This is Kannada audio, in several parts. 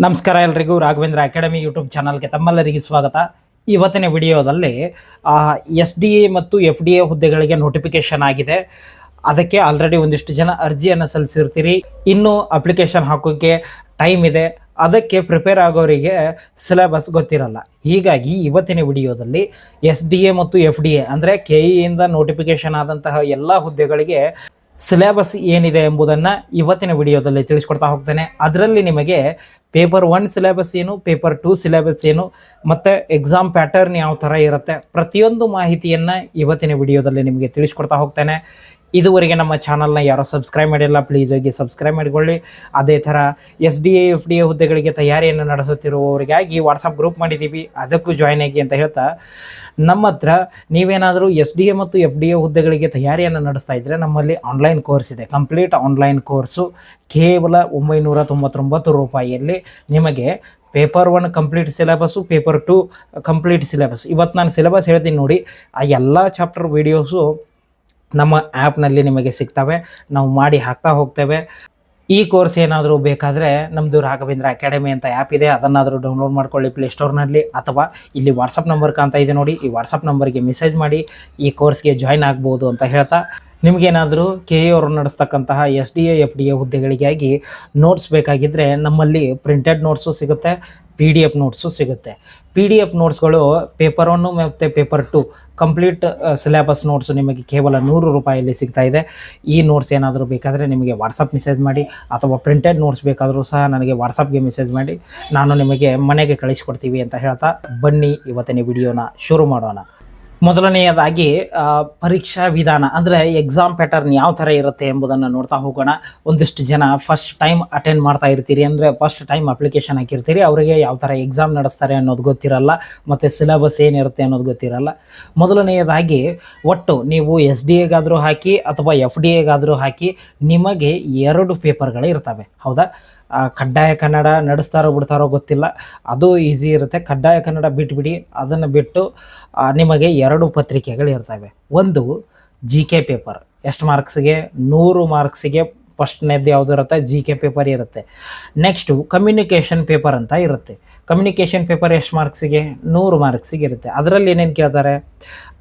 ನಮಸ್ಕಾರ ಎಲ್ರಿಗೂ ರಾಘವೇಂದ್ರ ಅಕಾಡೆಮಿ ಯೂಟ್ಯೂಬ್ ಚಾನಲ್ಗೆ ತಮ್ಮೆಲ್ಲರಿಗೆ ಸ್ವಾಗತ. ಇವತ್ತಿನ ವಿಡಿಯೋದಲ್ಲಿ SDA ಮತ್ತು FDA ಹುದ್ದೆಗಳಿಗೆ ನೋಟಿಫಿಕೇಶನ್ ಆಗಿದೆ. ಅದಕ್ಕೆ ಆಲ್ರೆಡಿ ಒಂದಿಷ್ಟು ಜನ ಅರ್ಜಿಯನ್ನು ಸಲ್ಲಿಸಿರ್ತೀರಿ. ಇನ್ನೂ ಅಪ್ಲಿಕೇಶನ್ ಹಾಕೋಕ್ಕೆ ಟೈಮ್ ಇದೆ. ಅದಕ್ಕೆ ಪ್ರಿಪೇರ್ ಆಗೋರಿಗೆ ಸಿಲೆಬಸ್ ಗೊತ್ತಿರಲ್ಲ. ಹೀಗಾಗಿ ಇವತ್ತಿನ ವಿಡಿಯೋದಲ್ಲಿ SDA ಮತ್ತು FDA ಅಂದರೆ KE ಇಂದ ನೋಟಿಫಿಕೇಶನ್ ಆದಂತಹ ಎಲ್ಲ ಹುದ್ದೆಗಳಿಗೆ ಸಿಲೆಬಸ್ ಏನಿದೆ ಎಂಬುದನ್ನು ಇವತ್ತಿನ ವಿಡಿಯೋದಲ್ಲಿ ತಿಳಿಸ್ಕೊಡ್ತಾ ಹೋಗ್ತೇನೆ. ಅದರಲ್ಲಿ ನಿಮಗೆ ಪೇಪರ್ 1 ಸಿಲೆಬಸ್ ಏನು, ಪೇಪರ್ 2 ಸಿಲೆಬಸ್ ಏನು, ಮತ್ತು ಎಕ್ಸಾಮ್ ಪ್ಯಾಟರ್ನ್ ಯಾವ ಥರ ಇರುತ್ತೆ, ಪ್ರತಿಯೊಂದು ಮಾಹಿತಿಯನ್ನು ಇವತ್ತಿನ ವಿಡಿಯೋದಲ್ಲಿ ನಿಮಗೆ ತಿಳಿಸ್ಕೊಡ್ತಾ ಹೋಗ್ತೇನೆ. ಇದುವರೆಗೆ ನಮ್ಮ ಚಾನಲ್ನ ಯಾರೋ ಸಬ್ಸ್ಕ್ರೈಬ್ ಮಾಡಿಲ್ಲ, ಪ್ಲೀಸ್ ಹೋಗಿ ಸಬ್ಸ್ಕ್ರೈಬ್ ಮಾಡಿಕೊಳ್ಳಿ. ಅದೇ ಥರ SDA FDA ಹುದ್ದೆಗಳಿಗೆ ತಯಾರಿಯನ್ನು ನಡೆಸುತ್ತಿರುವವರಿಗಾಗಿ ವಾಟ್ಸಪ್ ಗ್ರೂಪ್ ಮಾಡಿದ್ದೀವಿ, ಅದಕ್ಕೂ ಜಾಯ್ನ್ ಆಗಿ ಅಂತ ಹೇಳ್ತಾ, ನಮ್ಮ ಹತ್ರ ನೀವೇನಾದರೂ SDA ಮತ್ತು FDA ಹುದ್ದೆಗಳಿಗೆ ತಯಾರಿಯನ್ನು ನಡೆಸ್ತಾ ಇದ್ದರೆ ನಮ್ಮಲ್ಲಿ ಆನ್ಲೈನ್ ಕೋರ್ಸ್ ಇದೆ. ಕಂಪ್ಲೀಟ್ ಆನ್ಲೈನ್ ಕೋರ್ಸು ಕೇವಲ 999 ರೂಪಾಯಿಯಲ್ಲಿ ನಿಮಗೆ paper 1 complete syllabus, paper 2 complete syllabus. ಇವತ್ತು ನಾನು ಸಿಲೆಬಸ್ ಹೇಳ್ತೀನಿ ನೋಡಿ, ಆ ಎಲ್ಲ ಚಾಪ್ಟರ್ ವೀಡಿಯೋಸು ನಮ್ಮ ಆ್ಯಪ್ನಲ್ಲಿ ನಿಮಗೆ ಸಿಗ್ತವೆ. ನಾವು ಮಾಡಿ ಹಾಕ್ತಾ ಹೋಗ್ತೇವೆ. ಈ ಕೋರ್ಸ್ ಏನಾದರೂ ಬೇಕಾದರೆ ನಮ್ಮದು ರಾಘವೇಂದ್ರ ಅಕಾಡೆಮಿ ಅಂತ ಆ್ಯಪ್ ಇದೆ, ಅದನ್ನಾದರೂ ಡೌನ್ಲೋಡ್ ಮಾಡ್ಕೊಳ್ಳಿ ಪ್ಲೇಸ್ಟೋರ್ನಲ್ಲಿ, ಅಥವಾ ಇಲ್ಲಿ ವಾಟ್ಸಪ್ ನಂಬರ್ ಕಾಣ್ತಾ ಇದೆ ನೋಡಿ, ಈ ವಾಟ್ಸಪ್ ನಂಬರ್ಗೆ ಮೆಸೇಜ್ ಮಾಡಿ ಈ ಕೋರ್ಸ್ಗೆ ಜಾಯ್ನ್ ಆಗ್ಬೋದು ಅಂತ ಹೇಳ್ತಾ, ನಿಮಗೇನಾದರೂ KE ಅವರು ನಡೆಸ್ತಕ್ಕಂತಹ SDA FDA ಹುದ್ದೆಗಳಿಗಾಗಿ ನೋಟ್ಸ್ ಬೇಕಾಗಿದ್ದರೆ ನಮ್ಮಲ್ಲಿ ಪ್ರಿಂಟೆಡ್ ನೋಟ್ಸು ಸಿಗುತ್ತೆ, PDF ನೋಟ್ಸು ಸಿಗುತ್ತೆ. PDF ನೋಟ್ಸ್ಗಳು ಪೇಪರ್ 1 ಮತ್ತು ಪೇಪರ್ 2 ಕಂಪ್ಲೀಟ್ ಸಿಲೆಬಸ್ ನೋಟ್ಸು ನಿಮಗೆ ಕೇವಲ 100 ರೂಪಾಯಲ್ಲಿ ಸಿಗ್ತಾ ಇದೆ. ಈ ನೋಟ್ಸ್ ಏನಾದರೂ ಬೇಕಾದರೆ ನಿಮಗೆ ವಾಟ್ಸಪ್ ಮೆಸೇಜ್ ಮಾಡಿ, ಅಥವಾ ಪ್ರಿಂಟೆಡ್ ನೋಟ್ಸ್ ಬೇಕಾದರೂ ಸಹ ನನಗೆ ವಾಟ್ಸಪ್ಗೆ ಮೆಸೇಜ್ ಮಾಡಿ, ನಾನು ನಿಮಗೆ ಮನೆಗೆ ಕಳಿಸ್ಕೊಡ್ತೀವಿ ಅಂತ ಹೇಳ್ತಾ, ಬನ್ನಿ ಇವತ್ತಿನ ವಿಡಿಯೋನ ಶುರು ಮಾಡೋಣ. ಮೊದಲನೆಯದಾಗಿ ಪರೀಕ್ಷಾ ವಿಧಾನ ಅಂದರೆ ಎಕ್ಸಾಮ್ ಪ್ಯಾಟರ್ನ್ ಯಾವ ಥರ ಇರುತ್ತೆ ಎಂಬುದನ್ನು ನೋಡ್ತಾ ಹೋಗೋಣ. ಒಂದಿಷ್ಟು ಜನ ಫಸ್ಟ್ ಟೈಮ್ ಅಟೆಂಡ್ ಮಾಡ್ತಾ ಇರ್ತೀರಿ, ಅಂದರೆ ಫಸ್ಟ್ ಟೈಮ್ ಅಪ್ಲಿಕೇಶನ್ ಹಾಕಿರ್ತೀರಿ, ಅವರಿಗೆ ಯಾವ ಥರ ಎಕ್ಸಾಮ್ ನಡೆಸ್ತಾರೆ ಅನ್ನೋದು ಗೊತ್ತಿರಲ್ಲ, ಮತ್ತು ಸಿಲೆಬಸ್ ಏನಿರುತ್ತೆ ಅನ್ನೋದು ಗೊತ್ತಿರಲ್ಲ. ಮೊದಲನೆಯದಾಗಿ ಒಟ್ಟು ನೀವು SDAಗಾದರೂ ಹಾಕಿ ಅಥವಾ FDAಗಾದರೂ ಹಾಕಿ, ನಿಮಗೆ 2 ಪೇಪರ್ಗಳು ಇರ್ತವೆ. ಹೌದಾ? ಕಡ್ಡಾಯ ಕನ್ನಡ ನಡೆಸ್ತಾರೋ ಬಿಡ್ತಾರೋ ಗೊತ್ತಿಲ್ಲ, ಅದು ಈಸಿ ಇರುತ್ತೆ. ಕಡ್ಡಾಯ ಕನ್ನಡ ಬಿಟ್ಬಿಡಿ, ಅದನ್ನು ಬಿಟ್ಟು ನಿಮಗೆ 2 ಪತ್ರಿಕೆಗಳು ಇರ್ತವೆ. ಒಂದು GK ಪೇಪರ್, ಎಷ್ಟು ಮಾರ್ಕ್ಸಿಗೆ? 100 ಮಾರ್ಕ್ಸಿಗೆ ಫಸ್ಟ್ನೇದ್ದು ಯಾವುದು ಇರುತ್ತೆ? GK ಪೇಪರ್ ಇರುತ್ತೆ. ನೆಕ್ಸ್ಟು ಕಮ್ಯುನಿಕೇಷನ್ ಪೇಪರ್ ಅಂತ ಇರುತ್ತೆ. ಕಮ್ಯುನಿಕೇಷನ್ ಪೇಪರ್ ಎಷ್ಟು ಮಾರ್ಕ್ಸಿಗೆ? 100 ಮಾರ್ಕ್ಸಿಗೆ ಇರುತ್ತೆ. ಅದರಲ್ಲಿ ಏನೇನು ಕೇಳ್ತಾರೆ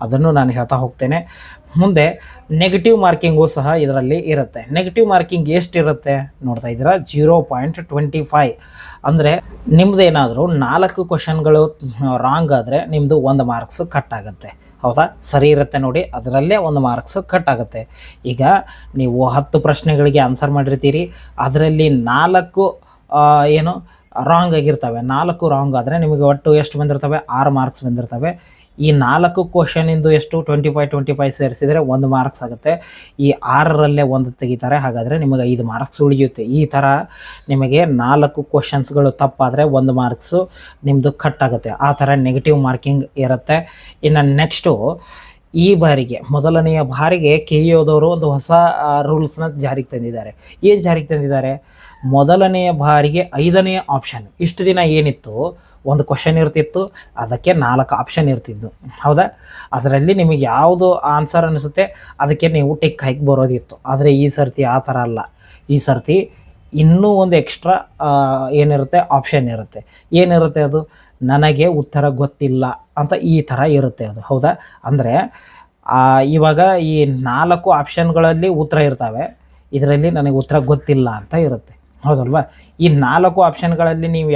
ಅದನ್ನು ನಾನು ಹೇಳ್ತಾ ಹೋಗ್ತೇನೆ. ಮುಂದೆ ನೆಗೆಟಿವ್ ಮಾರ್ಕಿಂಗು ಸಹ ಇದರಲ್ಲಿ ಇರುತ್ತೆ. ನೆಗೆಟಿವ್ ಮಾರ್ಕಿಂಗ್ ಎಷ್ಟಿರುತ್ತೆ ನೋಡ್ತಾ ಇದ್ದೀರಾ? 0.25. ಅಂದರೆ ನಿಮ್ಮದೇನಾದರೂ 4 ಕ್ವಶನ್ಗಳು ರಾಂಗ್ ಆದರೆ ನಿಮ್ಮದು 1 ಮಾರ್ಕ್ಸು ಕಟ್ ಆಗುತ್ತೆ. ಹೌದಾ? ಸರಿ ಇರುತ್ತೆ ನೋಡಿ, ಅದರಲ್ಲೇ 1 ಮಾರ್ಕ್ಸು ಕಟ್ ಆಗುತ್ತೆ. ಈಗ ನೀವು 10 ಪ್ರಶ್ನೆಗಳಿಗೆ ಆನ್ಸರ್ ಮಾಡಿರ್ತೀರಿ, ಅದರಲ್ಲಿ 4 ಏನು ರಾಂಗ್ ಆಗಿರ್ತವೆ. 4 ರಾಂಗ್ ಆದರೆ ನಿಮಗೆ ಒಟ್ಟು ಎಷ್ಟು ಬಂದಿರ್ತವೆ? 6 ಮಾರ್ಕ್ಸ್ ಬಂದಿರ್ತವೆ. ಈ 4 ಕ್ವಶನಿಂದು ಎಷ್ಟು? 25 ಸೇರಿಸಿದರೆ 1 ಮಾರ್ಕ್ಸ್ ಆಗುತ್ತೆ. ಈ 6ರಲ್ಲೇ 1 ತೆಗಿತಾರೆ, ಹಾಗಾದರೆ ನಿಮಗೆ 5 ಮಾರ್ಕ್ಸ್ ಉಳಿಯುತ್ತೆ. ಈ ಥರ ನಿಮಗೆ 4 ಕ್ವಶನ್ಸ್ಗಳು ತಪ್ಪಾದರೆ 1 ಮಾರ್ಕ್ಸು ನಿಮ್ಮದು ಕಟ್ ಆಗುತ್ತೆ. ಆ ಥರ ನೆಗೆಟಿವ್ ಮಾರ್ಕಿಂಗ್ ಇರುತ್ತೆ. ಇನ್ನು ನೆಕ್ಸ್ಟು, ಈ ಬಾರಿಗೆ ಮೊದಲನೆಯ ಬಾರಿಗೆ KEದವರು ಒಂದು ಹೊಸ ರೂಲ್ಸ್ನ ಜಾರಿಗೆ ತಂದಿದ್ದಾರೆ. ಏನು ಜಾರಿಗೆ ತಂದಿದ್ದಾರೆ? ಮೊದಲನೆಯ ಬಾರಿಗೆ 5ನೇ ಆಪ್ಷನ್. ಇಷ್ಟು ದಿನ ಏನಿತ್ತು, ಒಂದು ಕ್ವಶನ್ ಇರ್ತಿತ್ತು, ಅದಕ್ಕೆ 4 ಆಪ್ಷನ್ ಇರ್ತಿದ್ದು. ಹೌದಾ? ಅದರಲ್ಲಿ ನಿಮಗೆ ಯಾವುದು ಆನ್ಸರ್ ಅನಿಸುತ್ತೆ ಅದಕ್ಕೆ ನೀವು ಟಿಕ್ ಹಾಕಿ ಬರೋದಿತ್ತು. ಆದರೆ ಈ ಸರ್ತಿ ಆ ಥರ ಅಲ್ಲ. ಈ ಸರ್ತಿ ಇನ್ನೂ ಒಂದು ಎಕ್ಸ್ಟ್ರಾ ಏನಿರುತ್ತೆ? ಆಪ್ಷನ್ ಇರುತ್ತೆ. ಏನಿರುತ್ತೆ ಅದು? ನನಗೆ ಉತ್ತರ ಗೊತ್ತಿಲ್ಲ ಅಂತ ಈ ಥರ ಇರುತ್ತೆ ಅದು. ಹೌದಾ? ಅಂದರೆ ಇವಾಗ ಈ 4 ಆಪ್ಷನ್ಗಳಲ್ಲಿ ಉತ್ತರ ಇರ್ತವೆ, ಇದರಲ್ಲಿ ನನಗೆ ಉತ್ತರ ಗೊತ್ತಿಲ್ಲ ಅಂತ ಇರುತ್ತೆ. ಹೌದಲ್ವಾ? ಈ 4 ಆಪ್ಷನ್ಗಳಲ್ಲಿ ನೀವು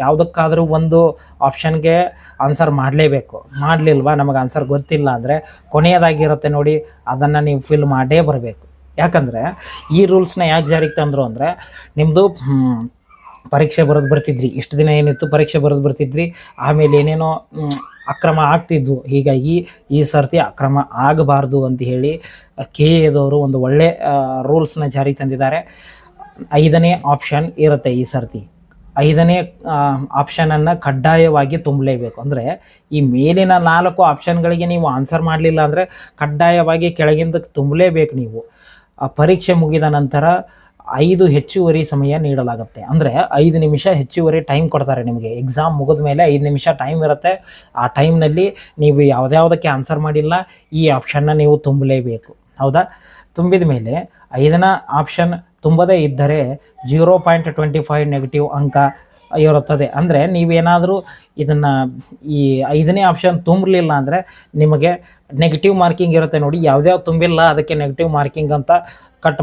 ಯಾವುದಕ್ಕಾದರೂ ಒಂದು ಆಪ್ಷನ್ಗೆ ಆನ್ಸರ್ ಮಾಡಲೇಬೇಕು. ಮಾಡಲಿಲ್ವಾ, ನಮಗೆ ಆನ್ಸರ್ ಗೊತ್ತಿಲ್ಲ ಅಂದರೆ ಕೊನೆಯದಾಗಿರುತ್ತೆ ನೋಡಿ, ಅದನ್ನು ನೀವು ಫಿಲ್ ಮಾಡೇ ಬರಬೇಕು. ಯಾಕಂದರೆ ಈ ರೂಲ್ಸ್ನ ಯಾಕೆ ಜಾರಿಗೆ ತಂದರು ಅಂದರೆ, ನಿಮ್ಮದು ಪರೀಕ್ಷೆ ಬರೋದು ಬರ್ತಿದ್ರಿ, ಇಷ್ಟು ದಿನ ಏನಿತ್ತು ಪರೀಕ್ಷೆ ಬರೋದು ಬರ್ತಿದ್ರಿ, ಆಮೇಲೆ ಏನೇನೋ ಅಕ್ರಮ ಆಗ್ತಿದ್ವು. ಹೀಗಾಗಿ ಈ ಸರ್ತಿ ಅಕ್ರಮ ಆಗಬಾರ್ದು ಅಂತ ಹೇಳಿ KEದವರು ಒಂದು ಒಳ್ಳೆ ರೂಲ್ಸ್ನ ಜಾರಿಗೆ ತಂದಿದ್ದಾರೆ. 5ನೇ ಆಪ್ಷನ್ ಇರುತ್ತೆ ಈ ಸರ್ತಿ. 5ನೇ ಆಪ್ಷನನ್ನು ಕಡ್ಡಾಯವಾಗಿ ತುಂಬಲೇಬೇಕು. ಅಂದರೆ ಈ ಮೇಲಿನ 4 ಆಪ್ಷನ್ಗಳಿಗೆ ನೀವು ಆನ್ಸರ್ ಮಾಡಲಿಲ್ಲ ಅಂದರೆ ಕಡ್ಡಾಯವಾಗಿ ಕೆಳಗಿಂದ ತುಂಬಲೇಬೇಕು ನೀವು. ಪರೀಕ್ಷೆ ಮುಗಿದ ನಂತರ 5 ಹೆಚ್ಚುವರಿ ಸಮಯ ನೀಡಲಾಗುತ್ತೆ. ಅಂದರೆ 5 ನಿಮಿಷ ಹೆಚ್ಚುವರಿ ಟೈಮ್ ಕೊಡ್ತಾರೆ ನಿಮಗೆ. ಎಕ್ಸಾಮ್ ಮುಗಿದ ಮೇಲೆ 5 ನಿಮಿಷ ಟೈಮ್ ಇರುತ್ತೆ. ಆ ಟೈಮ್ನಲ್ಲಿ ನೀವು ಯಾವುದ್ಯಾವುದಕ್ಕೆ ಆನ್ಸರ್ ಮಾಡಿಲ್ಲ ಈ ಆಪ್ಷನ್ನ ನೀವು ತುಂಬಲೇಬೇಕು. ಹೌದಾ? ತುಂಬಿದ ಮೇಲೆ 5ನೇ ಆಪ್ಷನ್ ತುಂಬದೇ ಇದ್ದರೆ 0.25 ನೆಗೆಟಿವ್ ಅಂಕ ಇರುತ್ತದೆ. ಅಂದರೆ ನೀವೇನಾದರೂ ಇದನ್ನು ಈ 5ನೇ ಆಪ್ಷನ್ ತುಂಬಲಿಲ್ಲ ಅಂದರೆ ನಿಮಗೆ ನೆಗೆಟಿವ್ ಮಾರ್ಕಿಂಗ್ ಇರುತ್ತೆ ನೋಡಿ. ಯಾವ್ದ್ಯಾವ್ದು ತುಂಬಿಲ್ಲ ಅದಕ್ಕೆ ನೆಗೆಟಿವ್ ಮಾರ್ಕಿಂಗ್ ಅಂತ ಕಟ್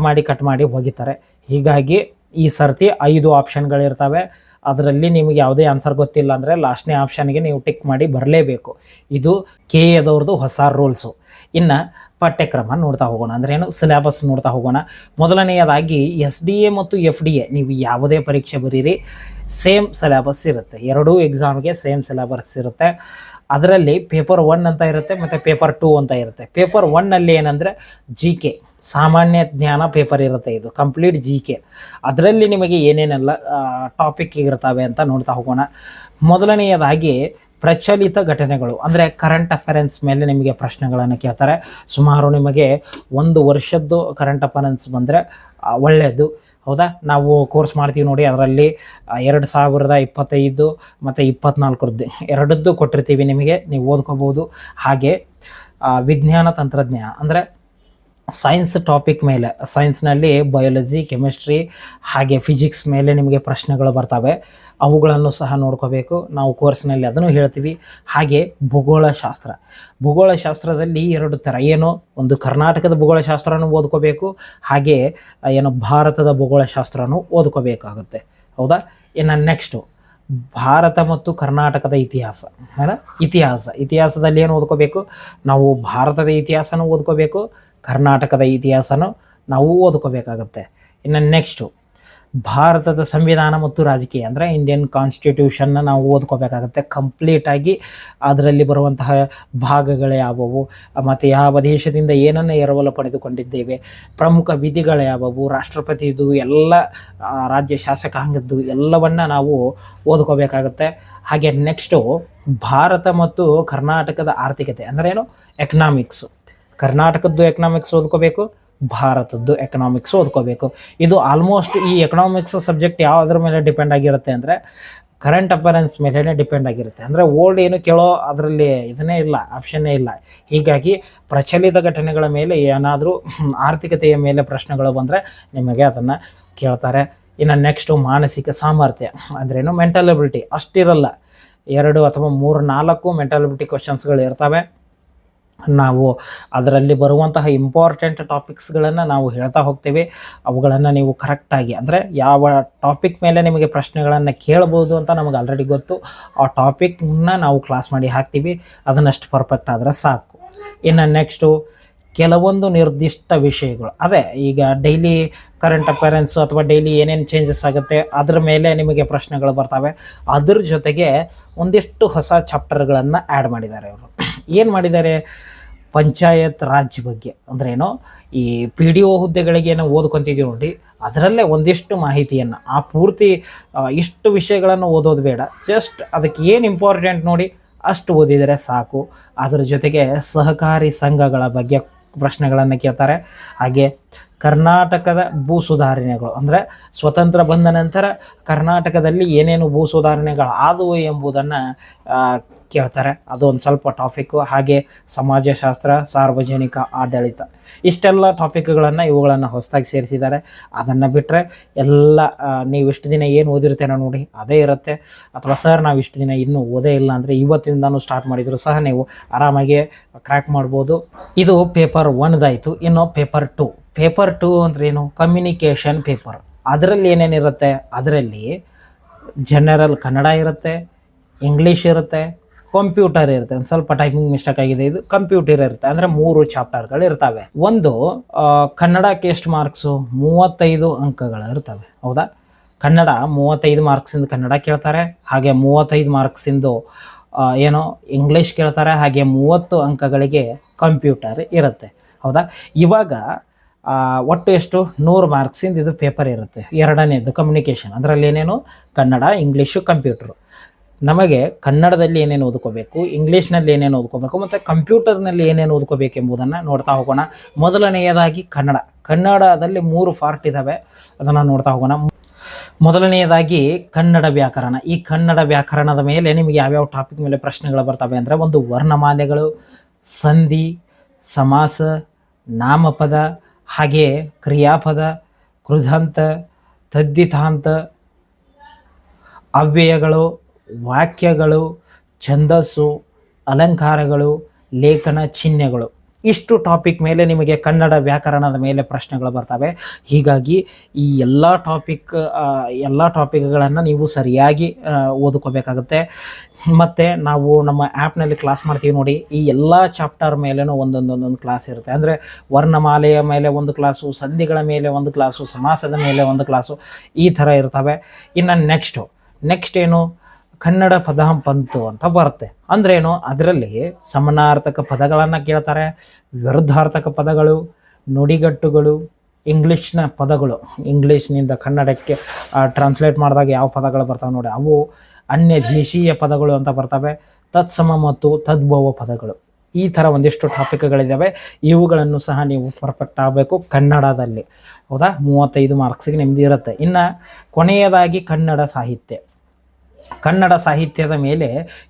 ಮಾಡಿ ಹೋಗಿತಾರೆ. ಹೀಗಾಗಿ ಈ ಸರ್ತಿ 5 ಆಪ್ಷನ್ಗಳಿರ್ತವೆ. ಅದರಲ್ಲಿ ನಿಮಗೆ ಯಾವುದೇ ಆನ್ಸರ್ ಗೊತ್ತಿಲ್ಲ ಅಂದರೆ ಲಾಸ್ಟ್ನೇ ಆಪ್ಷನ್ಗೆ ನೀವು ಟಿಕ್ ಮಾಡಿ ಬರಲೇಬೇಕು. ಇದು KA ಹೊಸ ರೂಲ್ಸು. ಇನ್ನು ಪಠ್ಯಕ್ರಮ ನೋಡ್ತಾ ಹೋಗೋಣ. ಅಂದರೆ ಏನು, ಸಿಲೆಬಸ್ ನೋಡ್ತಾ ಹೋಗೋಣ. ಮೊದಲನೆಯದಾಗಿ SDA ಮತ್ತು FDA ನೀವು ಯಾವುದೇ ಪರೀಕ್ಷೆ ಬರೀರಿ ಸೇಮ್ ಸಿಲೆಬಸ್ ಇರುತ್ತೆ. ಎರಡೂ ಎಕ್ಸಾಮ್ಗೆ ಸೇಮ್ ಸಿಲೆಬಸ್ ಇರುತ್ತೆ. ಅದರಲ್ಲಿ ಪೇಪರ್ 1 ಅಂತ ಇರುತ್ತೆ ಮತ್ತು ಪೇಪರ್ 2 ಅಂತ ಇರುತ್ತೆ. ಪೇಪರ್ 1ನಲ್ಲಿ ಏನಂದರೆ GK ಸಾಮಾನ್ಯ ಜ್ಞಾನ ಪೇಪರ್ ಇರುತ್ತೆ. ಇದು ಕಂಪ್ಲೀಟ್ GK. ಅದರಲ್ಲಿ ನಿಮಗೆ ಏನೇನೆಲ್ಲ ಟಾಪಿಕ್ ಇರ್ತವೆ ಅಂತ ನೋಡ್ತಾ ಹೋಗೋಣ. ಮೊದಲನೆಯದಾಗಿ ಪ್ರಚಲಿತ ಘಟನೆಗಳು ಅಂದರೆ ಕರೆಂಟ್ ಅಫೇರೆನ್ಸ್ ಮೇಲೆ ನಿಮಗೆ ಪ್ರಶ್ನೆಗಳನ್ನು ಕೇಳ್ತಾರೆ. ಸುಮಾರು ನಿಮಗೆ 1 ವರ್ಷದ್ದು ಕರೆಂಟ್ ಅಫೇರೆನ್ಸ್ ಬಂದರೆ ಒಳ್ಳೆಯದು. ಹೌದಾ, ನಾವು ಕೋರ್ಸ್ ಮಾಡ್ತೀವಿ ನೋಡಿ. ಅದರಲ್ಲಿ 2025 ಮತ್ತು 24 ಎರಡದ್ದು ಕೊಟ್ಟಿರ್ತೀವಿ ನಿಮಗೆ, ನೀವು ಓದ್ಕೋಬೋದು. ಹಾಗೆ ವಿಜ್ಞಾನ ತಂತ್ರಜ್ಞಾನ ಅಂದರೆ ಸೈನ್ಸ್ ಟಾಪಿಕ್ ಮೇಲೆ, ಸೈನ್ಸ್ನಲ್ಲಿ ಬಯಾಲಜಿ, ಕೆಮಿಸ್ಟ್ರಿ ಹಾಗೆ ಫಿಸಿಕ್ಸ್ ಮೇಲೆ ನಿಮಗೆ ಪ್ರಶ್ನೆಗಳು ಬರ್ತವೆ. ಅವುಗಳನ್ನು ಸಹ ನೋಡ್ಕೋಬೇಕು. ನಾವು ಕೋರ್ಸ್ನಲ್ಲಿ ಅದನ್ನು ಹೇಳ್ತೀವಿ. ಹಾಗೆ ಭೂಗೋಳಶಾಸ್ತ್ರದಲ್ಲಿ 2 ಥರ, ಏನು ಒಂದು ಕರ್ನಾಟಕದ ಭೂಗೋಳಶಾಸ್ತ್ರನೂ ಓದ್ಕೋಬೇಕು, ಹಾಗೆ ಏನು ಭಾರತದ ಭೂಗೋಳಶಾಸ್ತ್ರನೂ ಓದ್ಕೋಬೇಕಾಗುತ್ತೆ. ಹೌದಾ. ಇನ್ನು ನೆಕ್ಸ್ಟು ಭಾರತ ಮತ್ತು ಕರ್ನಾಟಕದ ಇತಿಹಾಸದಲ್ಲಿ ಏನು ಓದ್ಕೋಬೇಕು, ನಾವು ಭಾರತದ ಇತಿಹಾಸನೂ ಓದ್ಕೋಬೇಕು, ಕರ್ನಾಟಕದ ಇತಿಹಾಸನೂ ನಾವು ಓದ್ಕೋಬೇಕಾಗತ್ತೆ. ಇನ್ನು ನೆಕ್ಸ್ಟು ಭಾರತದ ಸಂವಿಧಾನ ಮತ್ತು ರಾಜಕೀಯ ಅಂದರೆ ಇಂಡಿಯನ್ ಕಾನ್ಸ್ಟಿಟ್ಯೂಷನ್ನ ನಾವು ಓದ್ಕೋಬೇಕಾಗತ್ತೆ ಕಂಪ್ಲೀಟಾಗಿ. ಅದರಲ್ಲಿ ಬರುವಂತಹ ಭಾಗಗಳು ಯಾವುವು, ಮತ್ತು ಯಾವ ದೇಶದಿಂದ ಏನನ್ನು ಎರವಲು ಪಡೆದುಕೊಂಡಿದ್ದೇವೆ, ಪ್ರಮುಖ ವಿಧಿಗಳು ಯಾವುವು, ರಾಷ್ಟ್ರಪತಿದು ಎಲ್ಲ, ರಾಜ್ಯ ಶಾಸಕಾಂಗದ್ದು ಎಲ್ಲವನ್ನು ನಾವು ಓದ್ಕೋಬೇಕಾಗತ್ತೆ. ಹಾಗೆ ನೆಕ್ಸ್ಟು ಭಾರತ ಮತ್ತು ಕರ್ನಾಟಕದ ಆರ್ಥಿಕತೆ ಅಂದರೆ ಏನು, ಎಕನಾಮಿಕ್ಸು. ಕರ್ನಾಟಕದ್ದು ಎಕನಾಮಿಕ್ಸ್ ಓದ್ಕೋಬೇಕು, ಭಾರತದ್ದು ಎಕನಾಮಿಕ್ಸ್ ಓದ್ಕೋಬೇಕು. ಇದು ಆಲ್ಮೋಸ್ಟ್ ಈ ಎಕನಾಮಿಕ್ಸ್ ಸಬ್ಜೆಕ್ಟ್ ಯಾವುದ್ರ ಮೇಲೆ ಡಿಪೆಂಡ್ ಆಗಿರುತ್ತೆ ಅಂದರೆ ಕರೆಂಟ್ ಅಫೇರೆನ್ಸ್ ಮೇಲೆ ಡಿಪೆಂಡ್ ಆಗಿರುತ್ತೆ. ಅಂದರೆ ಓಲ್ಡ್ ಏನು ಕೇಳೋ ಅದರಲ್ಲಿ ಇದನ್ನೇ ಇಲ್ಲ, ಆಪ್ಷನ್ನೇ ಇಲ್ಲ. ಹೀಗಾಗಿ ಪ್ರಚಲಿತ ಘಟನೆಗಳ ಮೇಲೆ ಏನಾದರೂ ಆರ್ಥಿಕತೆಯ ಮೇಲೆ ಪ್ರಶ್ನೆಗಳು ಬಂದರೆ ನಿಮಗೆ ಅದನ್ನು ಕೇಳ್ತಾರೆ. ಇನ್ನು ನೆಕ್ಸ್ಟು ಮಾನಸಿಕ ಸಾಮರ್ಥ್ಯ ಅಂದ್ರೇನು, ಮೆಂಟಲ್ ಎಬಿಲಿಟಿ ಅಷ್ಟಿರಲ್ಲ, 2 ಅಥವಾ 3-4 ಮೆಂಟಲ್ ಎಬಿಲಿಟಿ ಕ್ವಶನ್ಸ್ಗಳು ಇರ್ತವೆ. ನಾವು ಅದರಲ್ಲಿ ಬರುವಂತಹ ಇಂಪಾರ್ಟೆಂಟ್ ಟಾಪಿಕ್ಸ್ಗಳನ್ನು ನಾವು ಹೇಳ್ತಾ ಹೋಗ್ತೀವಿ. ಅವುಗಳನ್ನು ನೀವು ಕರೆಕ್ಟಾಗಿ, ಅಂದರೆ ಯಾವ ಟಾಪಿಕ್ ಮೇಲೆ ನಿಮಗೆ ಪ್ರಶ್ನೆಗಳನ್ನು ಕೇಳ್ಬೋದು ಅಂತ ನಮಗೆ ಆಲ್ರೆಡಿ ಗೊತ್ತು. ಆ ಟಾಪಿಕ್ನ ನಾವು ಕ್ಲಾಸ್ ಮಾಡಿ ಹಾಕ್ತೀವಿ. ಅದನ್ನಷ್ಟು ಪರ್ಫೆಕ್ಟ್ ಆದರೆ ಸಾಕು. ಇನ್ನು ನೆಕ್ಸ್ಟು ಕೆಲವೊಂದು ನಿರ್ದಿಷ್ಟ ವಿಷಯಗಳು, ಅದೇ ಈಗ ಡೈಲಿ ಕರೆಂಟ್ ಅಫೇರೆನ್ಸು ಅಥವಾ ಡೈಲಿ ಏನೇನು ಚೇಂಜಸ್ ಆಗುತ್ತೆ ಅದ್ರ ಮೇಲೆ ನಿಮಗೆ ಪ್ರಶ್ನೆಗಳು ಬರ್ತವೆ. ಅದ್ರ ಜೊತೆಗೆ ಒಂದಿಷ್ಟು ಹೊಸ ಚಾಪ್ಟರ್ಗಳನ್ನು ಆ್ಯಡ್ ಮಾಡಿದ್ದಾರೆ ಅವರು. ಏನು ಮಾಡಿದ್ದಾರೆ, ಪಂಚಾಯತ್ ರಾಜ್ ಬಗ್ಗೆ ಅಂದ್ರೇನು, ಈ PDO ಹುದ್ದೆಗಳಿಗೆ ಏನೋ ಓದ್ಕೊತಿದ್ದೀವಿ ನೋಡಿ, ಅದರಲ್ಲೇ ಒಂದಿಷ್ಟು ಮಾಹಿತಿಯನ್ನು, ಆ ಪೂರ್ತಿ ಇಷ್ಟು ವಿಷಯಗಳನ್ನು ಓದೋದು ಬೇಡ, ಜಸ್ಟ್ ಅದಕ್ಕೆ ಏನು ಇಂಪಾರ್ಟೆಂಟ್ ನೋಡಿ ಅಷ್ಟು ಓದಿದರೆ ಸಾಕು. ಅದರ ಜೊತೆಗೆ ಸಹಕಾರಿ ಸಂಘಗಳ ಬಗ್ಗೆ ಪ್ರಶ್ನೆಗಳನ್ನು ಕೇಳ್ತಾರೆ. ಹಾಗೆ ಕರ್ನಾಟಕದ ಭೂ ಸುಧಾರಣೆಗಳು ಅಂದರೆ ಸ್ವತಂತ್ರ ಬಂದ ನಂತರ ಕರ್ನಾಟಕದಲ್ಲಿ ಏನೇನು ಭೂ ಸುಧಾರಣೆಗಳು ಆದವು ಎಂಬುದನ್ನು ಕೇಳ್ತಾರೆ. ಅದೊಂದು ಸ್ವಲ್ಪ ಟಾಪಿಕ್ಕು. ಹಾಗೆ ಸಮಾಜಶಾಸ್ತ್ರ, ಸಾರ್ವಜನಿಕ ಆಡಳಿತ, ಇಷ್ಟೆಲ್ಲ ಟಾಪಿಕ್ಗಳನ್ನು ಇವುಗಳನ್ನು ಹೊಸದಾಗಿ ಸೇರಿಸಿದ್ದಾರೆ. ಅದನ್ನು ಬಿಟ್ಟರೆ ಎಲ್ಲ ನೀವು ಇಷ್ಟು ದಿನ ಏನು ಓದಿರ್ತೇನೋ ನೋಡಿ ಅದೇ ಇರುತ್ತೆ. ಅಥವಾ ಸರ್ ನಾವು ಇಷ್ಟು ದಿನ ಇನ್ನೂ ಓದೇ ಇಲ್ಲ ಅಂದರೆ ಇವತ್ತಿಂದನೂ ಸ್ಟಾರ್ಟ್ ಮಾಡಿದರೂ ಸಹ ನೀವು ಆರಾಮಾಗಿ ಕ್ರ್ಯಾಕ್ ಮಾಡ್ಬೋದು. ಇದು ಪೇಪರ್ 1 ಇನ್ನು ಪೇಪರ್ 2 ಅಂದ್ರೇನು, ಕಮ್ಯುನಿಕೇಷನ್ ಪೇಪರ್. ಅದರಲ್ಲಿ ಏನೇನಿರುತ್ತೆ, ಅದರಲ್ಲಿ ಜನರಲ್ ಕನ್ನಡ ಇರುತ್ತೆ, ಇಂಗ್ಲೀಷ್ ಇರುತ್ತೆ, ಕಂಪ್ಯೂಟರ್ ಇರುತ್ತೆ. ಒಂದು ಸ್ವಲ್ಪ ಟೈಪಿಂಗ್ ಮಿಸ್ಟೇಕ್ ಆಗಿದೆ, ಇದು ಕಂಪ್ಯೂಟರ್ ಇರುತ್ತೆ. ಅಂದರೆ 3 ಚಾಪ್ಟರ್ಗಳು ಇರ್ತವೆ. ಒಂದು ಕನ್ನಡಕ್ಕೆ ಎಷ್ಟು ಮಾರ್ಕ್ಸು, 35 ಅಂಕಗಳು ಇರ್ತವೆ. ಹೌದಾ, ಕನ್ನಡ 35 ಮಾರ್ಕ್ಸಿಂದ ಕನ್ನಡ ಕೇಳ್ತಾರೆ. ಹಾಗೆ 35 ಮಾರ್ಕ್ಸಿಂದು ಏನೋ ಇಂಗ್ಲೀಷ್ ಕೇಳ್ತಾರೆ. ಹಾಗೆ 30 ಅಂಕಗಳಿಗೆ ಕಂಪ್ಯೂಟರ್ ಇರುತ್ತೆ. ಹೌದಾ, ಇವಾಗ ಒಟ್ಟು ಎಷ್ಟು 100 ಮಾರ್ಕ್ಸಿಂದ ಇದು ಪೇಪರ್ ಇರುತ್ತೆ. ಎರಡನೇದು ಕಮ್ಯುನಿಕೇಷನ್, ಅದರಲ್ಲಿ ಏನೇನು ಕನ್ನಡ, ಇಂಗ್ಲೀಷು, ಕಂಪ್ಯೂಟ್ರು. ನಮಗೆ ಕನ್ನಡದಲ್ಲಿ ಏನೇನು ಓದ್ಕೋಬೇಕು, ಇಂಗ್ಲೀಷ್ನಲ್ಲಿ ಏನೇನು ಓದ್ಕೋಬೇಕು ಮತ್ತು ಕಂಪ್ಯೂಟರ್ನಲ್ಲಿ ಏನೇನು ಓದ್ಕೋಬೇಕು ಎಂಬುದನ್ನು ನೋಡ್ತಾ ಹೋಗೋಣ. ಮೊದಲನೆಯದಾಗಿ ಕನ್ನಡದಲ್ಲಿ 3 ಪಾರ್ಟ್ ಇದ್ದಾವೆ, ಅದನ್ನು ನೋಡ್ತಾ ಹೋಗೋಣ. ಮೊದಲನೆಯದಾಗಿ ಕನ್ನಡ ವ್ಯಾಕರಣ. ಈ ಕನ್ನಡ ವ್ಯಾಕರಣದ ಮೇಲೆ ನಿಮಗೆ ಯಾವ್ಯಾವ ಟಾಪಿಕ್ ಮೇಲೆ ಪ್ರಶ್ನೆಗಳು ಬರ್ತವೆ ಅಂದರೆ, ಒಂದು ವರ್ಣಮಾಲೆಗಳು, ಸಂಧಿ, ಸಮಾಸ, ನಾಮಪದ, ಹಾಗೆ ಕ್ರಿಯಾಪದ, ಕೃಧಾಂತ, ತದ್ದಿತಾಂತ, ಅವ್ಯಯಗಳು, ವಾಕ್ಯಗಳು, ಛಂದಸ್ಸು, ಅಲಂಕಾರಗಳು, ಲೇಖನ ಚಿಹ್ನೆಗಳು. ಇಷ್ಟು ಟಾಪಿಕ್ ಮೇಲೆ ನಿಮಗೆ ಕನ್ನಡ ವ್ಯಾಕರಣದ ಮೇಲೆ ಪ್ರಶ್ನೆಗಳು ಬರ್ತವೆ. ಹೀಗಾಗಿ ಈ ಎಲ್ಲ ಟಾಪಿಕ್ಗಳನ್ನು ನೀವು ಸರಿಯಾಗಿ ಓದ್ಕೋಬೇಕಾಗುತ್ತೆ. ಮತ್ತು ನಾವು ನಮ್ಮ ಆ್ಯಪ್ನಲ್ಲಿ ಕ್ಲಾಸ್ ಮಾಡ್ತೀವಿ ನೋಡಿ, ಈ ಎಲ್ಲ ಚಾಪ್ಟರ್ ಮೇಲೇನೂ ಒಂದೊಂದು ಕ್ಲಾಸ್ ಇರುತ್ತೆ. ಅಂದರೆ ವರ್ಣಮಾಲೆಯ ಮೇಲೆ ಒಂದು ಕ್ಲಾಸು, ಸಂಧಿಗಳ ಮೇಲೆ ಒಂದು ಕ್ಲಾಸು, ಸಮಾಸದ ಮೇಲೆ ಒಂದು ಕ್ಲಾಸು, ಈ ಥರ ಇರ್ತವೆ. ಇನ್ನು ನೆಕ್ಸ್ಟ್ ಏನು, ಕನ್ನಡ ಪದಾಂಪಂತು ಅಂತ ಬರುತ್ತೆ. ಅಂದ್ರೇನು, ಅದರಲ್ಲಿ ಸಮಾನಾರ್ಥಕ ಪದಗಳನ್ನು ಕೇಳ್ತಾರೆ, ವಿರುದ್ಧಾರ್ಥಕ ಪದಗಳು, ನುಡಿಗಟ್ಟುಗಳು, ಇಂಗ್ಲೀಷ್ನ ಪದಗಳು, ಇಂಗ್ಲೀಷ್ನಿಂದ ಕನ್ನಡಕ್ಕೆ ಟ್ರಾನ್ಸ್ಲೇಟ್ ಮಾಡಿದಾಗ ಯಾವ ಪದಗಳು ಬರ್ತಾವೆ ನೋಡಿ, ಅವು ಅನ್ಯದೇಶೀಯ ಪದಗಳು ಅಂತ ಬರ್ತವೆ, ತತ್ಸಮ ಮತ್ತು ತದ್ಭವ ಪದಗಳು. ಈ ಥರ ಒಂದಿಷ್ಟು ಟಾಪಿಕ್ಗಳಿದ್ದಾವೆ. ಇವುಗಳನ್ನು ಸಹ ನೀವು ಪರ್ಫೆಕ್ಟ್ ಆಗಬೇಕು ಕನ್ನಡದಲ್ಲಿ. ಹೌದಾ, 35 ಮಾರ್ಕ್ಸಿಗೆ ನಿಮ್ದು ಇರುತ್ತೆ. ಇನ್ನು ಕೊನೆಯದಾಗಿ ಕನ್ನಡ ಸಾಹಿತ್ಯದ ಮೇಲೆ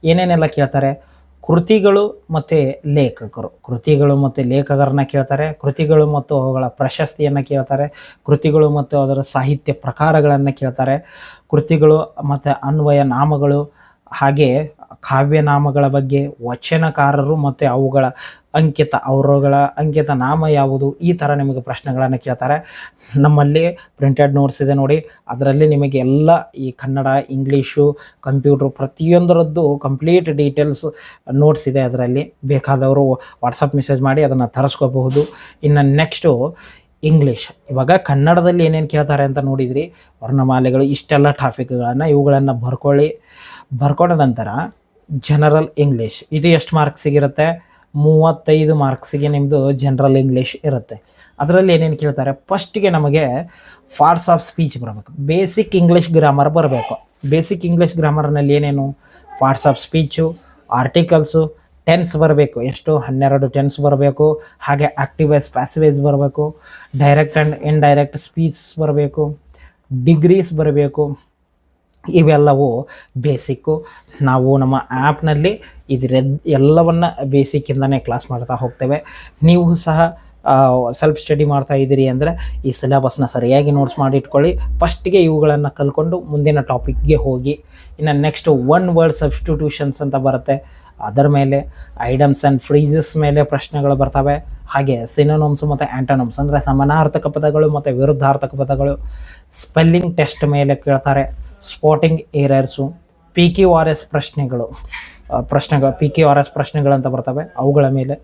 ಏನೇನೆಲ್ಲ ಕೇಳ್ತಾರೆ, ಕೃತಿಗಳು ಮತ್ತು ಲೇಖಕರನ್ನ ಕೇಳ್ತಾರೆ, ಕೃತಿಗಳು ಮತ್ತು ಅವುಗಳ ಪ್ರಶಸ್ತಿಯನ್ನು ಕೇಳ್ತಾರೆ, ಕೃತಿಗಳು ಮತ್ತು ಅದರ ಸಾಹಿತ್ಯ ಪ್ರಕಾರಗಳನ್ನು ಕೇಳ್ತಾರೆ, ಕೃತಿಗಳು ಮತ್ತು ಅನ್ವಯ ನಾಮಗಳು, ಹಾಗೆ ಕಾವ್ಯನಾಮಗಳ ಬಗ್ಗೆ, ವಚನಕಾರರು ಮತ್ತು ಅವರುಗಳ ಅಂಕಿತ ನಾಮ ಯಾವುದು, ಈ ಥರ ನಿಮಗೆ ಪ್ರಶ್ನೆಗಳನ್ನು ಕೇಳ್ತಾರೆ. ನಮ್ಮಲ್ಲಿ ಪ್ರಿಂಟೆಡ್ ನೋಟ್ಸ್ ಇದೆ ನೋಡಿ, ಅದರಲ್ಲಿ ನಿಮಗೆ ಎಲ್ಲ ಈ ಕನ್ನಡ, ಇಂಗ್ಲೀಷು, ಕಂಪ್ಯೂಟ್ರು ಪ್ರತಿಯೊಂದರದ್ದು ಕಂಪ್ಲೀಟ್ ಡೀಟೇಲ್ಸ್ ನೋಟ್ಸ್ ಇದೆ. ಅದರಲ್ಲಿ ಬೇಕಾದವರು ವಾಟ್ಸಪ್ ಮೆಸೇಜ್ ಮಾಡಿ ಅದನ್ನು ತರಿಸ್ಕೋಬಹುದು. ಇನ್ನು ನೆಕ್ಸ್ಟು ಇಂಗ್ಲೀಷ್. ಇವಾಗ ಕನ್ನಡದಲ್ಲಿ ಏನೇನು ಕೇಳ್ತಾರೆ ಅಂತ ನೋಡಿದ್ರಿ, ವರ್ಣಮಾಲೆಗಳು, ಇಷ್ಟೆಲ್ಲ ಟಾಪಿಕ್ಗಳನ್ನು ಇವುಗಳನ್ನು ಬರ್ಕೊಂಡ ನಂತರ ಜನರಲ್ ಇಂಗ್ಲೀಷ್, ಇದು ಎಷ್ಟು ಮಾರ್ಕ್ಸಿಗಿರುತ್ತೆ, 35 ಮಾರ್ಕ್ಸಿಗೆ ನಿಮ್ಮದು ಜನರಲ್ ಇಂಗ್ಲೀಷ್ ಇರುತ್ತೆ. ಅದರಲ್ಲಿ ಏನೇನು ಕೇಳ್ತಾರೆ, ಫಸ್ಟಿಗೆ ನಮಗೆ ಪಾರ್ಟ್ಸ್ ಆಫ್ ಸ್ಪೀಚ್ ಬರಬೇಕು, ಬೇಸಿಕ್ ಇಂಗ್ಲೀಷ್ ಗ್ರಾಮರ್ ಬರಬೇಕು. ಬೇಸಿಕ್ ಇಂಗ್ಲೀಷ್ ಗ್ರಾಮರ್ನಲ್ಲಿ ಏನೇನು, parts of speech, articles, tense ಬರಬೇಕು, ಎಷ್ಟು 12 ಟೆನ್ಸ್ ಬರಬೇಕು, ಹಾಗೆ ಆಕ್ಟಿವ್ ವಾಯ್ಸ್, ಪ್ಯಾಸಿವ್ ವಾಯ್ಸ್ ಬರಬೇಕು, ಡೈರೆಕ್ಟ್ ಆ್ಯಂಡ್ ಇಂಡೈರೆಕ್ಟ್ ಸ್ಪೀಚ್ ಬರಬೇಕು, ಡಿಗ್ರೀಸ್ ಬರಬೇಕು. ಇವೆಲ್ಲವೂ ಬೇಸಿಕ್ಕು. ನಾವು ನಮ್ಮ ಆ್ಯಪ್ನಲ್ಲಿ ಎಲ್ಲವನ್ನು ಬೇಸಿಕ್ಕಿಂದನೇ ಕ್ಲಾಸ್ ಮಾಡ್ತಾ ಹೋಗ್ತೇವೆ. ನೀವು ಸಹ ಸೆಲ್ಫ್ ಸ್ಟಡಿ ಮಾಡ್ತಾ ಇದ್ದೀರಿ ಅಂದರೆ ಈ ಸಿಲೆಬಸ್ನ ಸರಿಯಾಗಿ ನೋಟ್ಸ್ ಮಾಡಿ ಇಟ್ಕೊಳ್ಳಿ. ಫಸ್ಟಿಗೆ ಇವುಗಳನ್ನು ಕಲ್ತ್ಕೊಂಡು ಮುಂದಿನ ಟಾಪಿಕ್ಗೆ ಹೋಗಿ. ಇನ್ನು ನೆಕ್ಸ್ಟ್ ಒನ್ ವರ್ಡ್ ಸಬ್ಸ್ಟಿಟ್ಯೂಷನ್ಸ್ ಅಂತ ಬರುತ್ತೆ, ಅದರ ಮೇಲೆ ಐಡಮ್ಸ್ ಆ್ಯಂಡ್ ಫ್ರೀಸಸ್ ಮೇಲೆ ಪ್ರಶ್ನೆಗಳು ಬರ್ತವೆ. ಹಾಗೆ ಸಿನೋನಮ್ಸ್ ಮತ್ತು ಆ್ಯಂಟೋನಮ್ಸ್ ಅಂದರೆ ಸಮಾನಾರ್ಥಕ ಪದಗಳು ಮತ್ತು ವಿರುದ್ಧಾರ್ಥಕ ಪದಗಳು. ಸ್ಪೆಲ್ಲಿಂಗ್ ಟೆಸ್ಟ್ ಮೇಲೆ ಕೇಳ್ತಾರೆ, ಸ್ಪಾಟಿಂಗ್ ಏರರ್ಸು, PQRS ಪ್ರಶ್ನೆಗಳು PQRS ಪ್ರಶ್ನೆಗಳಂತ ಬರ್ತವೆ, ಅವುಗಳ ಮೇಲೆ.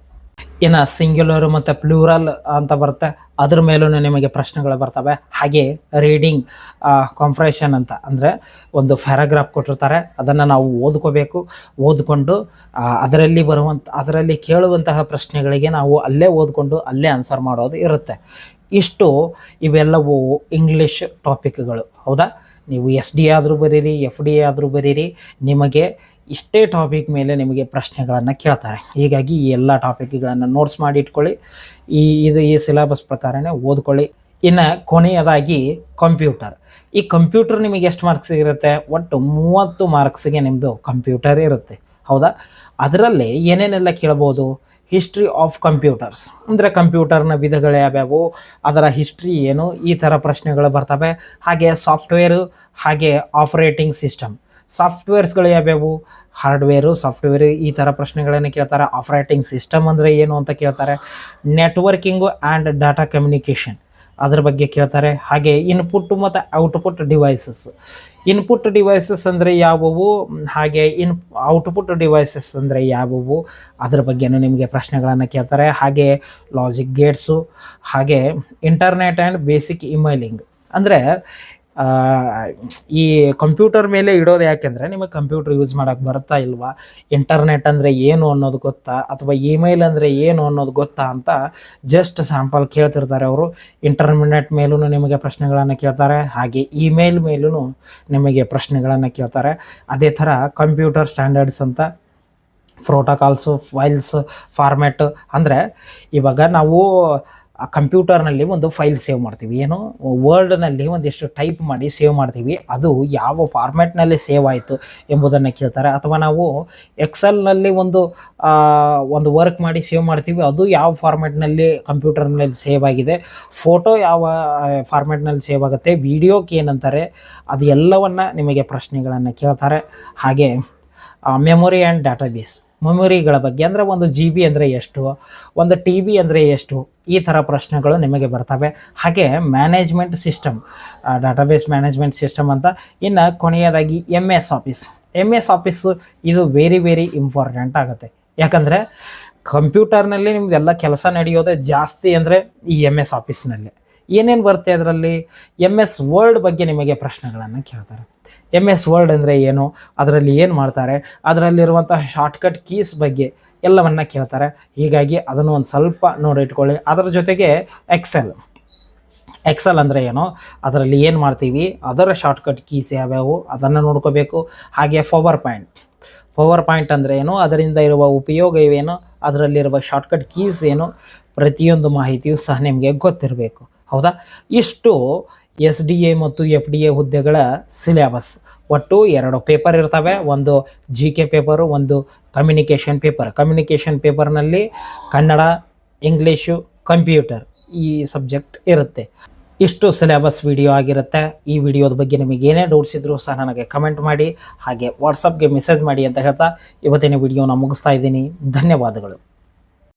ಇನ್ನು ಸಿಂಗ್ಯುಲರ್ ಮತ್ತು ಪ್ಲೂರಲ್ ಅಂತ ಬರುತ್ತೆ, ಅದ್ರ ಮೇಲೂ ನಿಮಗೆ ಪ್ರಶ್ನೆಗಳು ಬರ್ತವೆ. ಹಾಗೆ ರೀಡಿಂಗ್ ಕಾಂಪ್ರೆಷನ್ ಅಂತ, ಅಂದರೆ ಒಂದು ಪ್ಯಾರಾಗ್ರಾಫ್ ಕೊಟ್ಟಿರ್ತಾರೆ, ಅದನ್ನು ನಾವು ಓದ್ಕೊಂಡು ಅದರಲ್ಲಿ ಕೇಳುವಂತಹ ಪ್ರಶ್ನೆಗಳಿಗೆ ನಾವು ಅಲ್ಲೇ ಓದ್ಕೊಂಡು ಅಲ್ಲೇ ಆನ್ಸರ್ ಮಾಡೋದು ಇರುತ್ತೆ. ಇವೆಲ್ಲವೂ ಇಂಗ್ಲೀಷ್ ಟಾಪಿಕ್ಗಳು. ಹೌದಾ, ನೀವು SDA ಆದರೂ ಬರೀರಿ, FDA ಆದರೂ ಬರೀರಿ, ನಿಮಗೆ ಇಷ್ಟೇ ಟಾಪಿಕ್ ಮೇಲೆ ನಿಮಗೆ ಪ್ರಶ್ನೆಗಳನ್ನು ಕೇಳ್ತಾರೆ. ಹೀಗಾಗಿ ಈ ಎಲ್ಲ ಟಾಪಿಕ್ಗಳನ್ನು ನೋಟ್ಸ್ ಮಾಡಿ ಇಟ್ಕೊಳ್ಳಿ. ಈ ಸಿಲೆಬಸ್ ಪ್ರಕಾರನೇ ಓದ್ಕೊಳ್ಳಿ. ಇನ್ನು ಕೊನೆಯದಾಗಿ ಈ ಕಂಪ್ಯೂಟರ್ ನಿಮಗೆ ಎಷ್ಟು ಮಾರ್ಕ್ಸ್ ಇರುತ್ತೆ, ಒಟ್ಟು 30 ಮಾರ್ಕ್ಸಿಗೆ ನಿಮ್ಮದು ಕಂಪ್ಯೂಟರ್ ಇರುತ್ತೆ. ಹೌದಾ, ಅದರಲ್ಲಿ ಏನೇನೆಲ್ಲ ಕೇಳ್ಬೋದು, ಹಿಸ್ಟ್ರಿ ಆಫ್ ಕಂಪ್ಯೂಟರ್ಸ್ ಅಂದರೆ ಕಂಪ್ಯೂಟರ್ನ ವಿಧಗಳು ಯಾವ್ಯಾವು, ಅದರ ಹಿಸ್ಟ್ರಿ ಏನು, ಈ ಥರ ಪ್ರಶ್ನೆಗಳು ಬರ್ತವೆ. ಹಾಗೆ ಸಾಫ್ಟ್ವೇರು, ಹಾಗೆ ಆಪರೇಟಿಂಗ್ ಸಿಸ್ಟಮ್. ಸಾಫ್ಟ್ವೇರ್ಸ್ಗಳು ಯಾವ್ಯಾವು, ಹಾರ್ಡ್ವೇರು, ಸಾಫ್ಟ್ವೇರು, ಈ ಥರ ಪ್ರಶ್ನೆಗಳನ್ನು ಕೇಳ್ತಾರೆ. ಆಪರೇಟಿಂಗ್ ಸಿಸ್ಟಮ್ ಅಂದರೆ ಏನು ಅಂತ ಕೇಳ್ತಾರೆ. ನೆಟ್ವರ್ಕಿಂಗು ಆ್ಯಂಡ್ ಡಾಟಾ ಕಮ್ಯುನಿಕೇಷನ್, ಅದ್ರ ಬಗ್ಗೆ ಕೇಳ್ತಾರೆ. ಹಾಗೆ ಇನ್ಪುಟ್ ಮತ್ತು ಔಟ್ಪುಟ್ ಡಿವೈಸಸ್ ಅಂದರೆ ಯಾವುವು, ಹಾಗೆ ಔಟ್ಪುಟ್ ಡಿವೈಸಸ್ ಅಂದರೆ ಯಾವುವು, ಅದ್ರ ಬಗ್ಗೆನೂ ನಿಮಗೆ ಪ್ರಶ್ನೆಗಳನ್ನು ಕೇಳ್ತಾರೆ. ಹಾಗೆ ಲಾಜಿಕ್ ಗೇಟ್ಸು, ಹಾಗೆ ಇಂಟರ್ನೆಟ್ ಆ್ಯಂಡ್ ಬೇಸಿಕ್ ಇಮೇಲಿಂಗ್. ಅಂದರೆ ಈ ಕಂಪ್ಯೂಟರ್ ಮೇಲೆ ಇಡೋದು ಯಾಕೆಂದರೆ ನಿಮಗೆ ಕಂಪ್ಯೂಟರ್ ಯೂಸ್ ಮಾಡೋಕ್ಕೆ ಬರುತ್ತಾ ಇಲ್ವಾ, ಇಂಟರ್ನೆಟ್ ಅಂದರೆ ಏನು ಅನ್ನೋದು ಗೊತ್ತಾ, ಅಥವಾ ಇಮೇಲ್ ಅಂದರೆ ಏನು ಅನ್ನೋದು ಗೊತ್ತಾ ಅಂತ ಜಸ್ಟ್ ಸ್ಯಾಂಪಲ್ ಕೇಳ್ತಿರ್ತಾರೆ ಅವರು. ಇಂಟರ್ನೆಟ್ ಮೇಲೂ ನಿಮಗೆ ಪ್ರಶ್ನೆಗಳನ್ನು ಕೇಳ್ತಾರೆ, ಹಾಗೆ ಇಮೇಲ್ ಮೇಲೂ ನಿಮಗೆ ಪ್ರಶ್ನೆಗಳನ್ನು ಕೇಳ್ತಾರೆ. ಅದೇ ಥರ ಕಂಪ್ಯೂಟರ್ ಸ್ಟ್ಯಾಂಡರ್ಡ್ಸ್ ಅಂತ, ಪ್ರೋಟೋಕಾಲ್ಸು, ಫೈಲ್ಸ್ ಫಾರ್ಮ್ಯಾಟ್. ಅಂದರೆ ಇವಾಗ ನಾವು ಕಂಪ್ಯೂಟರ್ನಲ್ಲಿ ಒಂದು ಫೈಲ್ ಸೇವ್ ಮಾಡ್ತೀವಿ, ಏನು ವರ್ಡ್ನಲ್ಲಿ ಒಂದಿಷ್ಟು ಟೈಪ್ ಮಾಡಿ ಸೇವ್ ಮಾಡ್ತೀವಿ, ಅದು ಯಾವ ಫಾರ್ಮ್ಯಾಟ್ನಲ್ಲಿ ಸೇವ್ ಆಯಿತು ಎಂಬುದನ್ನು ಕೇಳ್ತಾರೆ. ಅಥವಾ ನಾವು ಎಕ್ಸೆಲ್ನಲ್ಲಿ ಒಂದು ವರ್ಕ್ ಮಾಡಿ ಸೇವ್ ಮಾಡ್ತೀವಿ, ಅದು ಯಾವ ಫಾರ್ಮ್ಯಾಟ್ನಲ್ಲಿ ಕಂಪ್ಯೂಟರ್ನಲ್ಲಿ ಸೇವ್ ಆಗಿದೆ, ಫೋಟೋ ಯಾವ ಫಾರ್ಮ್ಯಾಟ್ನಲ್ಲಿ ಸೇವ್ ಆಗುತ್ತೆ, ವಿಡಿಯೋಕ್ಕೆ ಏನಂತಾರೆ, ಅದು ಎಲ್ಲವನ್ನು ನಿಮಗೆ ಪ್ರಶ್ನೆಗಳನ್ನು ಕೇಳ್ತಾರೆ. ಹಾಗೆ ಮೆಮೊರಿ ಆ್ಯಂಡ್ ಡಾಟಾಬೇಸ್, ಮೆಮೊರಿಗಳ ಬಗ್ಗೆ ಅಂದರೆ 1 GB ಅಂದರೆ ಎಷ್ಟು, 1 TB ಅಂದರೆ ಎಷ್ಟು, ಈ ಥರ ಪ್ರಶ್ನೆಗಳು ನಿಮಗೆ ಬರ್ತವೆ. ಹಾಗೆ management system, database management system ಅಂತ. ಇನ್ನು ಕೊನೆಯದಾಗಿ MS ಆಫೀಸು ಇದು ವೆರಿ ಇಂಪಾರ್ಟೆಂಟ್ ಆಗುತ್ತೆ. ಯಾಕಂದರೆ ಕಂಪ್ಯೂಟರ್ನಲ್ಲಿ ನಿಮ್ಮದೆಲ್ಲ ಕೆಲಸ ನಡೆಯೋದೇ ಜಾಸ್ತಿ ಅಂದರೆ ಈ MS ಆಫೀಸ್ನಲ್ಲಿ. ಏನೇನು ಬರುತ್ತೆ ಅದರಲ್ಲಿ, MS ವರ್ಡ್ ಬಗ್ಗೆ ನಿಮಗೆ ಪ್ರಶ್ನೆಗಳನ್ನು ಕೇಳ್ತಾರೆ. MS ವರ್ಡ್ ಅಂದರೆ ಏನು, ಅದರಲ್ಲಿ ಏನು ಮಾಡ್ತಾರೆ, ಅದರಲ್ಲಿರುವಂತಹ ಶಾರ್ಟ್ಕಟ್ ಕೀಸ್ ಬಗ್ಗೆ ಎಲ್ಲವನ್ನ ಕೇಳ್ತಾರೆ. ಹೀಗಾಗಿ ಅದನ್ನು ಒಂದು ಸ್ವಲ್ಪ ನೋಡಿಟ್ಕೊಳ್ಳಿ. ಅದರ ಜೊತೆಗೆ ಎಕ್ಸೆಲ್ ಅಂದರೆ ಏನು, ಅದರಲ್ಲಿ ಏನು ಮಾಡ್ತೀವಿ, ಅದರ ಶಾರ್ಟ್ಕಟ್ ಕೀಸ್ ಯಾವ್ಯಾವು ಅದನ್ನು ನೋಡ್ಕೋಬೇಕು. ಹಾಗೆ ಪವರ್ ಪಾಯಿಂಟ್ ಅಂದರೆ ಏನು, ಅದರಿಂದ ಇರುವ ಉಪಯೋಗ ಇವೇನು, ಅದರಲ್ಲಿರುವ ಶಾರ್ಟ್ಕಟ್ ಕೀಸ್ ಏನು, ಪ್ರತಿಯೊಂದು ಮಾಹಿತಿಯೂ ಸಹ ನಿಮಗೆ ಗೊತ್ತಿರಬೇಕು. ಹೌದಾ? ಇಷ್ಟು SDA ಮತ್ತು FDA ಹುದ್ದೆಗಳ ಸಿಲೆಬಸ್. ಒಟ್ಟು 2 ಪೇಪರ್ ಇರ್ತವೆ, ಒಂದು GK ಪೇಪರು, ಒಂದು ಕಮ್ಯುನಿಕೇಷನ್ ಪೇಪರ್ನಲ್ಲಿ ಕನ್ನಡ, ಇಂಗ್ಲೀಷು, ಕಂಪ್ಯೂಟರ್ ಈ ಸಬ್ಜೆಕ್ಟ್ ಇರುತ್ತೆ. ಇಷ್ಟು ಸಿಲೆಬಸ್ ವಿಡಿಯೋ ಆಗಿರುತ್ತೆ. ಈ ವಿಡಿಯೋದ ಬಗ್ಗೆ ನಿಮಗೆ ಏನೇ ಡೌಟ್ಸ್ ಇದ್ದರೂ ಸಹ ನನಗೆ ಕಮೆಂಟ್ ಮಾಡಿ, ಹಾಗೆ ವಾಟ್ಸಪ್ಗೆ ಮೆಸೇಜ್ ಮಾಡಿ ಅಂತ ಹೇಳ್ತಾ ಇವತ್ತಿನ ವಿಡಿಯೋನ ಮುಗಿಸ್ತಾ ಇದ್ದೀನಿ. ಧನ್ಯವಾದಗಳು.